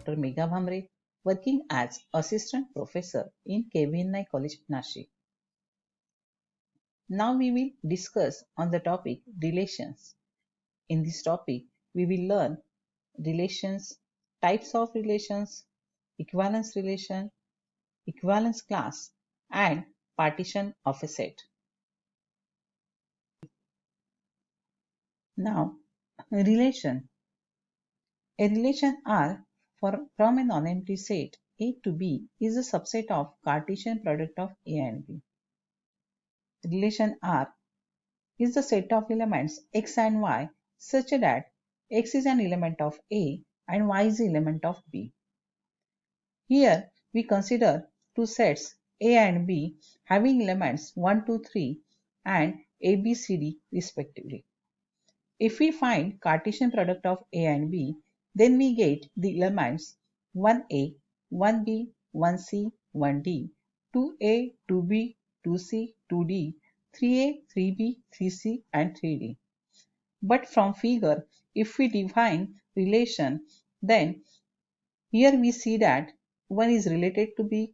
Dr. Megha Bhamre, working as Assistant Professor in KVN Naik College, Nashik. Now we will discuss on the topic relations. In this topic, we will learn relations, types of relations, equivalence relation, equivalence class, and partition of a set. Now, relation. A relation R from a non-empty set A to B is a subset of Cartesian product of A and B. Relation R is the set of elements x and y such that x is an element of A and y is an element of B. Here we consider two sets A and B having elements 1, 2, 3 and A, B, C, D respectively. If we find Cartesian product of A and B, then we get the elements 1A, 1B, 1C, 1D, 2A, 2B, 2C, 2D, 3A, 3B, 3C and 3D. But from figure, if we define relation, then here we see that 1 is related to B,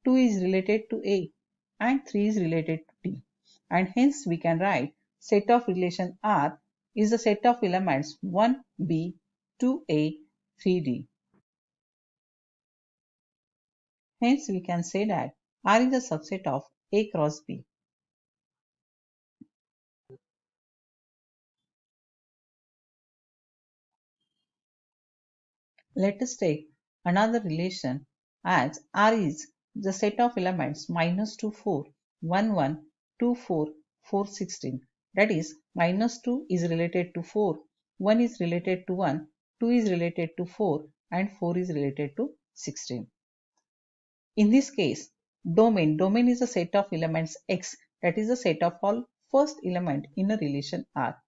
2 is related to A and 3 is related to D. And hence we can write set of relation R is the set of elements 1B, 2A, 3D. Hence we can say that R is a subset of A cross B. Let us take another relation as R is the set of elements -2, 4, 1, 1, 2, 4, 4, 16. That is, -2 is related to 4, 1 is related to 1, 2 is related to 4 and 4 is related to 16. In this case, domain is a set of elements X, that is the set of all first element in a relation R.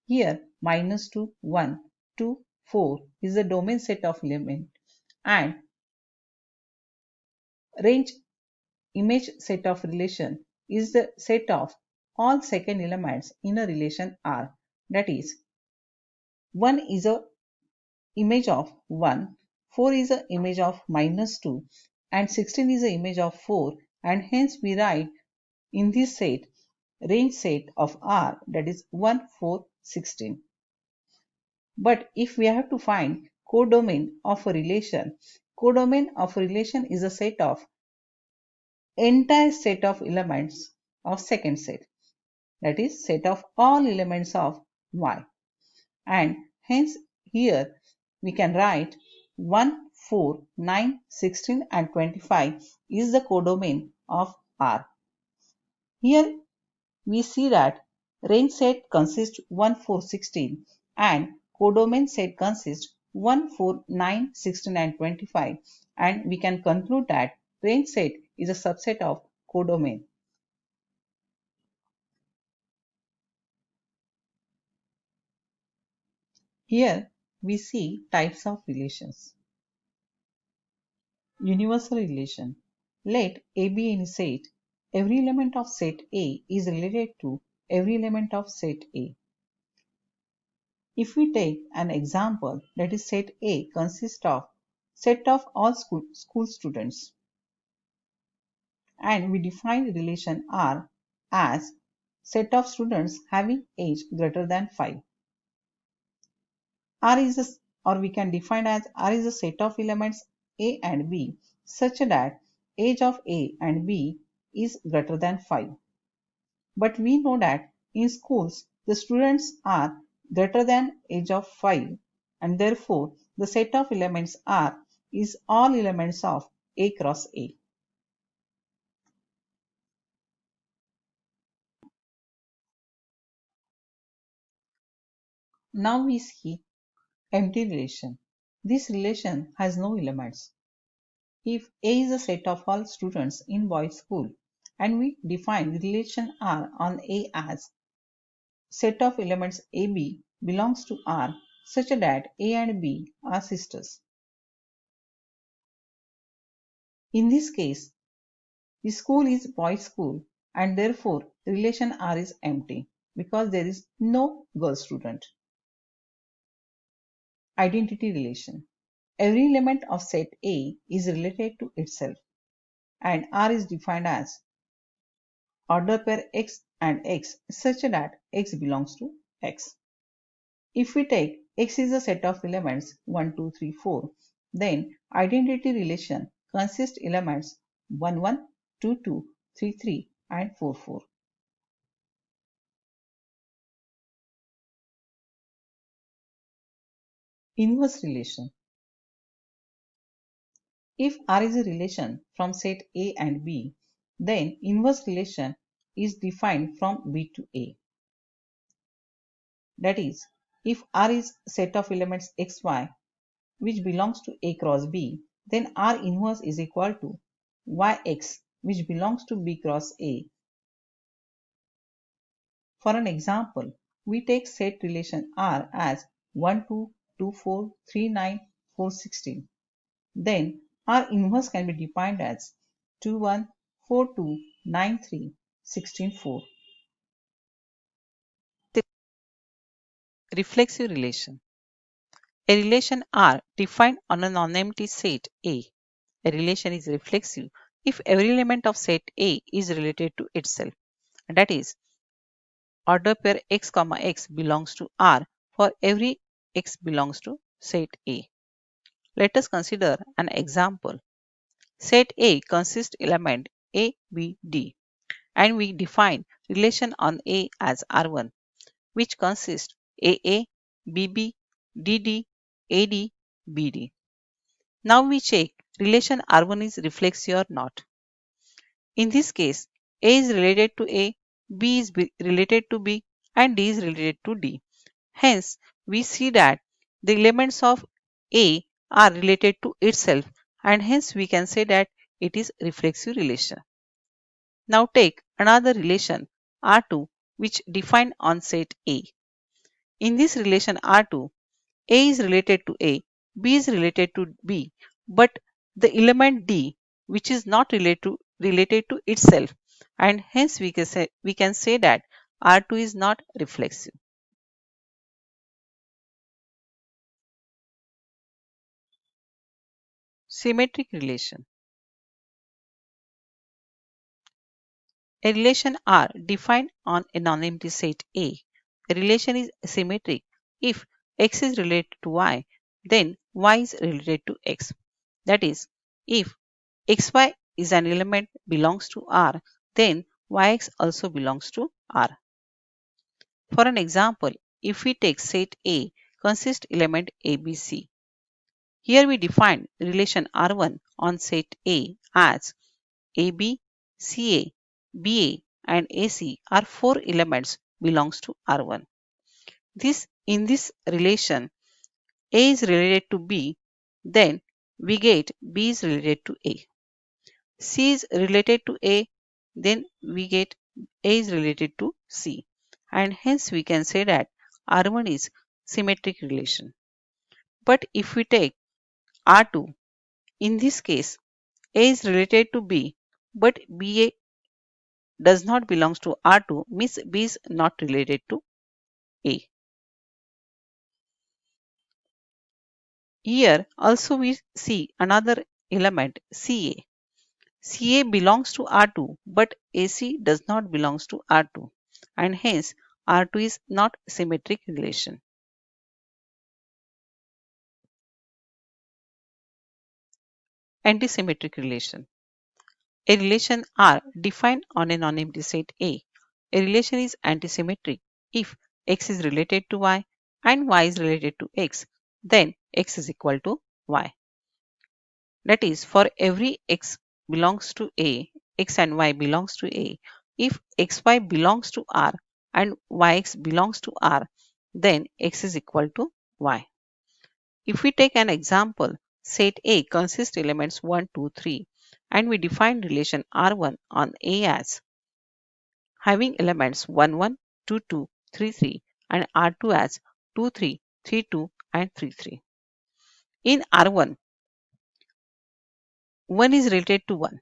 Here -2, 1, 2, 4 is the domain set of element and range image set of relation is the set of all second elements in a relation R. That is, 1 is a image of 1, 4 is a image of -2 and 16 is a image of 4, and hence we write in this set range set of R, that is 1, 4, 16. But if we have to find codomain of a relation, codomain of a relation is a set of entire set of elements of second set, that is set of all elements of Y, and hence here we can write 1, 4, 9, 16 and 25 is the codomain of R. Here we see that range set consists 1, 4, 16 and codomain set consists 1, 4, 9, 16 and 25, and we can conclude that range set is a subset of codomain. Here we see types of relations. Universal relation. Let A be any set. Every element of set A is related to every element of set A. If we take an example, that is set A consists of set of all school students, and we define relation R as set of students having age greater than 5. R is a, or we can define as R is a set of elements A and B such that age of A and B is greater than 5. But we know that in schools the students are greater than age of 5, and therefore the set of elements R is all elements of A cross A. Now we see empty relation. This relation has no elements. If A is a set of all students in boys school, and we define relation R on A as set of elements AB belongs to R such that A and B are sisters. In this case, the school is boys school and therefore relation R is empty because there is no girl student. Identity relation. Every element of set A is related to itself, and R is defined as order pair X and X such that X belongs to X. If we take X is a set of elements 1, 2, 3, 4, then identity relation consists elements 1, 1, 2, 2, 3, 3, and 4, 4. Inverse relation. If R is a relation from set A and B, then inverse relation is defined from B to A. That is, if R is set of elements xy which belongs to A cross B, then R inverse is equal to yx which belongs to B cross A. For an example, we take set relation R as 1, 2, 2, 4, 3, 9, 4, 16. Then R inverse can be defined as 2, 1, 4, 2, 9, 3, 16, 4. Reflexive relation. A relation R defined on a non-empty set A. A relation is reflexive if every element of set A is related to itself. That is, order pair x, x belongs to R for every x belongs to set A. Let us consider an example. Set A consists element A, B, D, and we define relation on A as R1, which consists AA, BB, DD, AD, BD. Now we check relation R1 is reflexive or not. In this case, A is related to A, B is related to B, and D is related to D. Hence, we see that the elements of A are related to itself, and hence we can say that it is reflexive relation. Now take another relation R2 which defined on set A. In this relation R2, A is related to A, B is related to B, but the element D which is not related to itself, and hence we can say that R2 is not reflexive. Symmetric relation. A relation R defined on a non-empty set A. A relation is symmetric if X is related to Y, then Y is related to X. That is, if XY is an element belongs to R, then YX also belongs to R. For an example, if we take set A consists element ABC. Here we define relation R1 on set A as AB, CA, BA, and AC are four elements belongs to R1. In this relation, A is related to B, then we get B is related to A. C is related to A, then we get A is related to C. And hence we can say that R1 is symmetric relation. But if we take R2, in this case, A is related to B, but BA does not belongs to R2, means B is not related to A. Here also we see another element CA. CA belongs to R2, but AC does not belongs to R2, and hence R2 is not symmetric relation. Antisymmetric relation. A relation R defined on a non-empty set A. A relation is antisymmetric if X is related to Y and Y is related to X, then X is equal to Y. That is, for every X belongs to A, X and Y belongs to A. If XY belongs to R and YX belongs to R, then X is equal to Y. If we take an example, set A consists elements 1, 2, 3, and we define relation R1 on A as having elements 1, 1, 2, 2, 3, 3, and R2 as 2, 3, 3, 2, and 3, 3. In R1, 1 is related to 1.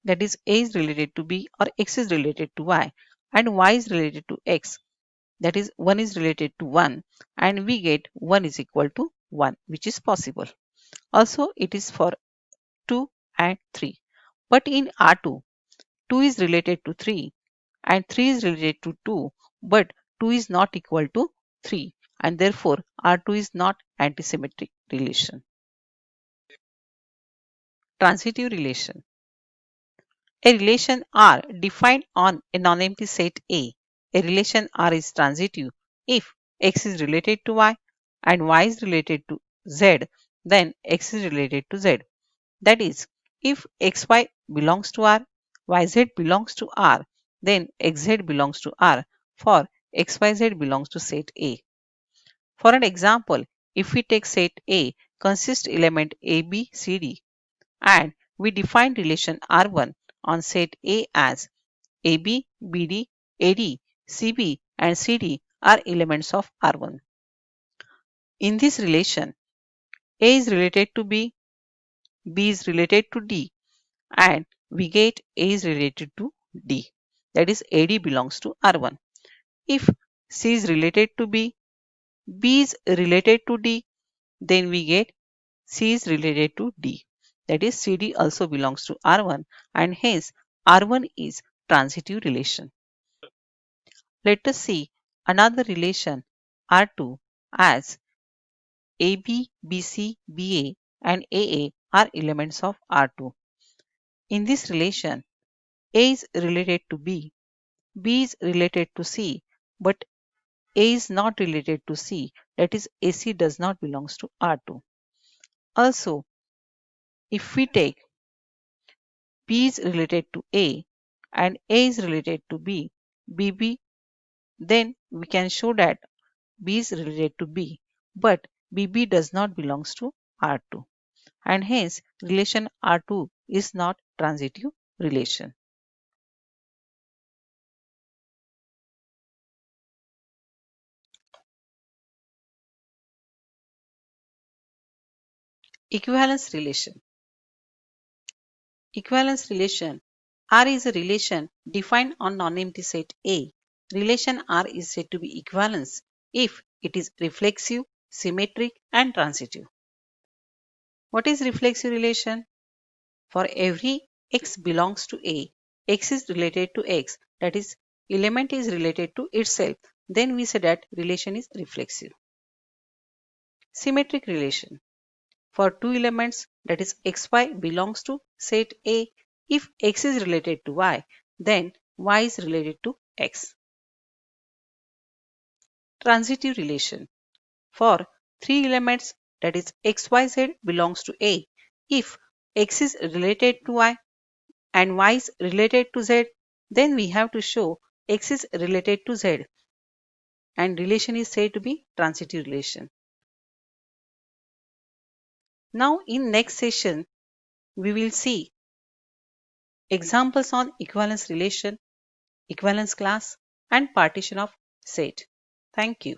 That is, A is related to B or X is related to Y, and Y is related to X. That is, 1 is related to 1, and we get 1 is equal to 1, which is possible. Also, it is for 2 and 3. But in R2, 2 is related to 3 and 3 is related to 2, but 2 is not equal to 3 and therefore R2 is not antisymmetric relation. Transitive relation. A relation R defined on a non-empty set A. A relation R is transitive if X is related to Y and Y is related to Z, then X is related to Z. That is, if XY belongs to R, YZ belongs to R, then XZ belongs to R for XYZ belongs to set A. For an example, if we take set A consists element A, B, C, D and we define relation R1 on set A as AB, BD, AD, CB and CD are elements of R1. In this relation, A is related to B, B is related to D and we get A is related to D. That is AD belongs to R1. If C is related to B, B is related to D, then we get C is related to D. That is CD also belongs to R1 and hence R1 is transitive relation. Let us see another relation R2 as AB, BC, BA and AA are elements of R2. In this relation, A is related to B, B is related to C, but A is not related to C, that is AC does not belongs to R2. Also, if we take B is related to A and A is related to B, BB, then we can show that B is related to B, but BB does not belongs to R2 and hence relation R2 is not transitive relation. Equivalence relation. Equivalence relation. R is a relation defined on non-empty set A. Relation R is said to be equivalence if it is reflexive, symmetric and transitive. What is reflexive relation? For every X belongs to A, X is related to X, that is element is related to itself, then we say that relation is reflexive. Symmetric relation. For two elements, that is XY belongs to set A, if X is related to Y, then Y is related to X. Transitive relation. For three elements, that is XYZ belongs to A, if X is related to Y and Y is related to Z, then we have to show X is related to Z and relation is said to be transitive relation. Now in next session, we will see examples on equivalence relation, equivalence class and partition of set. Thank you.